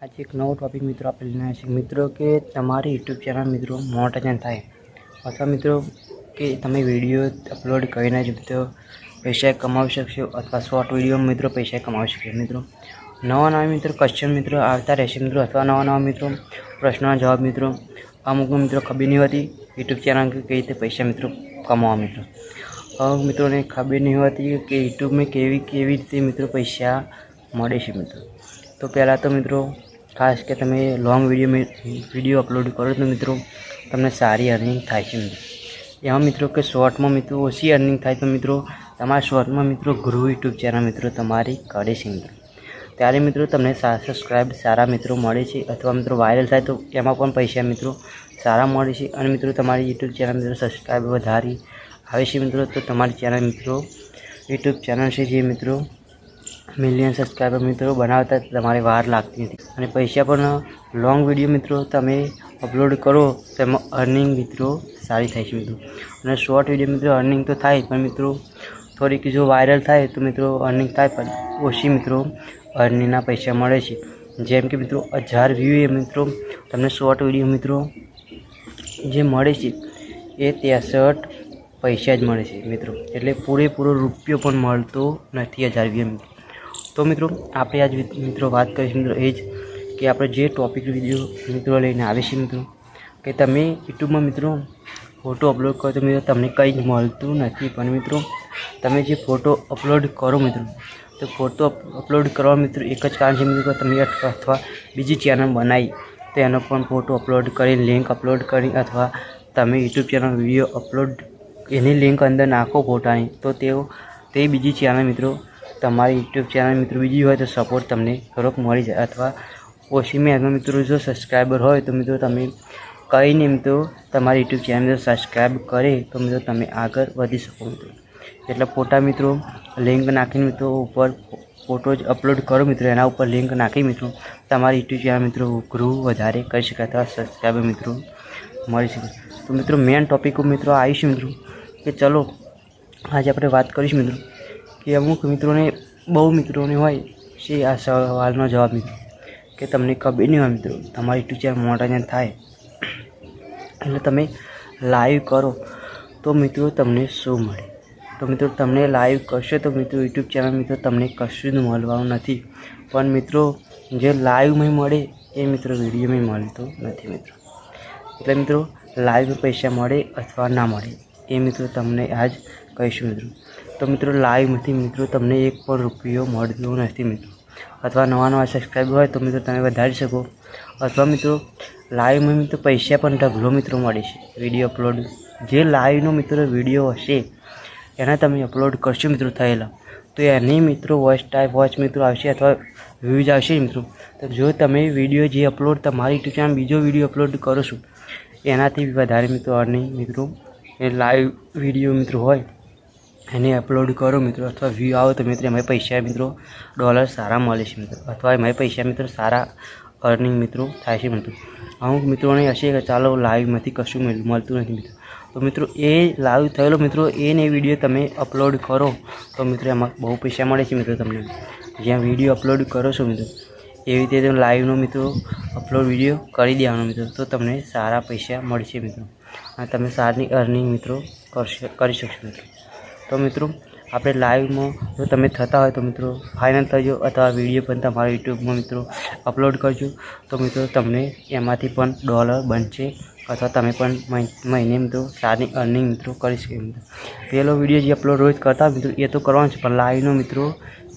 आज एक नવો टॉपिक मित्रों आप लઈને આવ્યા છે મિત્રો કે તમારી યુટ્યુબ ચેનલ મિત્રો મોનેટાઇઝેશન થાય અથવા મિત્રો કે તમે વિડીયો અપલોડ કરીને જ મિત્રો પૈસા કમાવી શકશો અથવા શોર્ટ વિડીયોમાં મિત્રો પૈસા કમાવી શકશો મિત્રો નવા મિત્રો ક્વેશ્ચન મિત્રો આવતા રહેશે મિત્રો અથવા નવા મિત્રો પ્રશ્નોના જવાબ મિત્રો અમુક મિત્રો ખબર નહીં હોતી યુટ્યુબ ચેનલ કે કઈ રીતે પૈસા મિત્રો કમાવા મિત્રો અમુક મિત્રોને ખબર નહીં હોતી કે યુટ્યુબમાં કેવી રીતે મિત્રો પૈસા મળે છે મિત્રો તો પહેલાં તો મિત્રો खास के तमे लॉन्ग वीडियो अपलोड करो तो मित्रों तमने सारी अर्निंग थाय छे एवं मित्रों के शॉर्ट में मित्रों ओછી अर्निंग थाय तो मित्रों तमारा शॉर्ट में मित्रों ग्रो यूट्यूब चैनल मित्रों तमारी करे छे मित्रों त्यारे मित्रों तमने सब्सक्राइब सारा मित्रों मळे छे अथवा मित्रों वायरल थाय तो एमां पण पैसा मित्रों सारा मळे छे अने मित्रों तमारी यूट्यूब चैनल मित्रों सब्सक्राइब वधारी आवे छे मित्रों तो तमारी चैनल मित्रों यूट्यूब चैनल छे जे मित्रों मिलियन सब्सक्राइबर मित्रों बनावता तमारे वार लगती थी और पैसा पर लॉन्ग वीडियो मित्रों तमे अपलोड करो तो अर्निंग मित्रों सारी थाय छे मित्रों और शॉर्ट वीडियो मित्रों अर्निंग तो थाय पण मित्रों थोड़ी जो वायरल थाय तो मित्रों अर्निंग थाय पण ओછી मित्रों अर्निंग पैसा मळे छे जेम के मित्रों 1000 व्यू ए मित्रों तमने शॉर्ट वीडियो मित्रों जे मळे छे ए 63 पैसा ज मळे छे मित्रों एटले पूरेपूरो रूपियो पण मळतो नथी 1000 व्यू मित्रों तो मित्रों आप आज मित्रों बात करीश मित्रों एज कि आप जो टॉपिक विडियो मित्रों लईने आवे छे मित्रों कि तमे यूट्यूब में मित्रों फोटो अपलोड करो तो मित्रों तमने कई ज मळतुं नथी पण मित्रों तमे जे फोटो अपलोड करो मित्रों तो फोटो अपलोड करवा मित्रों एक ज कारण छे मित्रों तमे अथवा बीजी चैनल बनाई तो एनो पण फोटो अपलोड करी लिंक अपलोड करी अथवा तमे YouTube channel video upload any link अंदर नाखो फोटानी तो ते बीजी चैनल मित्रों तमारी यूट्यूब चैनल मित्रों बीजी हो तो सपोर्ट तमने थोड़ोक मळी जाए अथवा ओછી में मित्रों जो सब्सक्राइबर हो तो मित्रों तमे कई नहीं मित्रों तमारी यूट्यूब चैनल में सब्सक्राइब करे तो मित्रों तमे आगे वधी सको मित्रों एटले फोटा मित्रों लिंक नाखी मित्रों ऊपर फोटो अपलोड करो मित्रों एना ऊपर लिंक नाखी मित्रों तमारी यूट्यूब चैनल मित्रों ग्रो वधारे करी शके अथवा सब्सक्राइबर मित्रों मळी शके। तो मित्रों मेन टॉपिक मित्रों आवीश मित्रों कि चलो आज आपणे बात करीश मित्रों कि अमुक मित्रों ने बहु मित्रों ने होय छे आ सवालनो जवाब मित्रों कि तमने खबर नहीं होय मित्रों तमारी यूट्यूब चैनल मोनेटाइजेशन थाय एटले तमे लाइव करो तो मित्रों तमने शुं मळे। तो मित्रों तमने लाइव करशो तो मित्रों यूट्यूब चैनल मित्रों तमने कशुं ज मळवानुं नथी पण मित्रों जे लाइव में मळे ए मित्रों विडियो में मळतो नथी मित्रों एटले मित्रों लाइव में पैसा मळे अथवा ना मळे ए मित्रों तमने आज कहीशुं मित्रों। तो मित्रों लाइव में मित्रों तमने एक पण रुपयो मळतो नथी मित्रों अथवा नवा सब्सक्राइबर होय तो मित्रों तमे वधारी शको अथवा मित्रों लाइव में मित्रों पैसा पण ढगलो मित्रों मळे छे विडियो अपलोड जे लाइवनो मित्रों विडियो हशे एना तमे अपलोड करशो मित्रों थयेला तो एनी मित्रों वॉच मित्रों आवशे अथवा व्यूज आवशे मित्रों। तो जो तमे विडियो जे अपलोड तमारी यूट्यूब चैनल बीजो विडियो अपलोड करो छो एनाथी वधारे मित्रों अर्निंग मित्रों ए लाइव विडियो मित्रों होय एने अपलोड करो मित्रों अथवा व्यू आओ तो मित्रों एमां पैसा मित्रों डॉलर सारा मळे छे मित्रों अथवा एमां पैसा मित्रों सारा अर्निंग मित्रों थाय छे मित्रों। अमुक मित्रों ने हशे कि चालो लाइव में कशुं मळतुं नथी मित्रों तो मित्रों ए लाइव थयेलो मित्रों एने विडियो तमे अपलोड करो तो मित्रों एमां बहु पैसा मळे छे मित्रों तमने ज्यां विडियो अपलोड करो छो मित्रों एवी रीते लाइवनो मित्रों अपलोड विडियो करी देवानो मित्रों तो तमने सारा पैसा मळशे मित्रों अने तमे सारी अर्निंग मित्रों करी शकशो मित्रों। तो मित्रों आपणे लाइव में जो तमे थता होय तो मित्रों फाइनल थजो अथवा विडियो पण तमारा यूट्यूब में मित्रों अपलोड करजो तो मित्रों तमने एमांथी पण डॉलर बनशे अथवा तमे पण महीने मित्रों सारी अर्निंग मित्रों करी शको मित्रों। पहलो विडियो जो अपलोड रोज करता मित्रों ये तो करवानुं छे पण लाइवनो मित्रों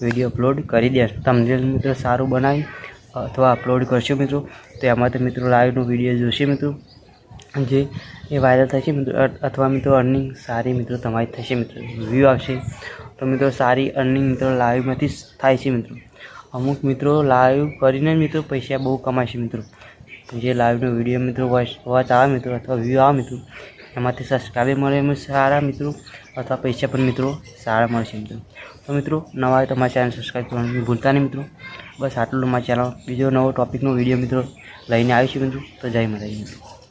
विडियो अपलोड करी देशो तमने मित्रों सारूं बनावी अथवा अपलोड करशो मित्रों तो एमां तो मित्रों लाइवनो विडियो जोशे मित्रों जे ये वायरल थशे मित्रों अथवा मित्रों अर्निंग सारी मित्रों तमारी थशे मित्रों व्यू आवशे तो मित्रों सारी अर्निंग मित्रों लाइव में थाय छे मित्रों। अमुक मित्रों लाइव करीने मित्रों पैसा बहु कमाय छे मित्रों जे लाइवनो विडियो मित्रों वॉच आवे मित्रों अथवा व्यू आवे मित्रों एमांथी सब्सक्राइबर मळे एमां सारा मित्रों अथवा पैसा पण मित्रों सारा मळे छे मित्रों। तो मित्रों नवा आवे तो अमारा चैनल सब्सक्राइब करवानुं भूलता नहीं मित्रों। बस आटલું અમારા चैनल बीजो नवो टॉपिकनो विडियो मित्रों लईने आवीशुं मित्रों। तो जय माताजी मित्रों।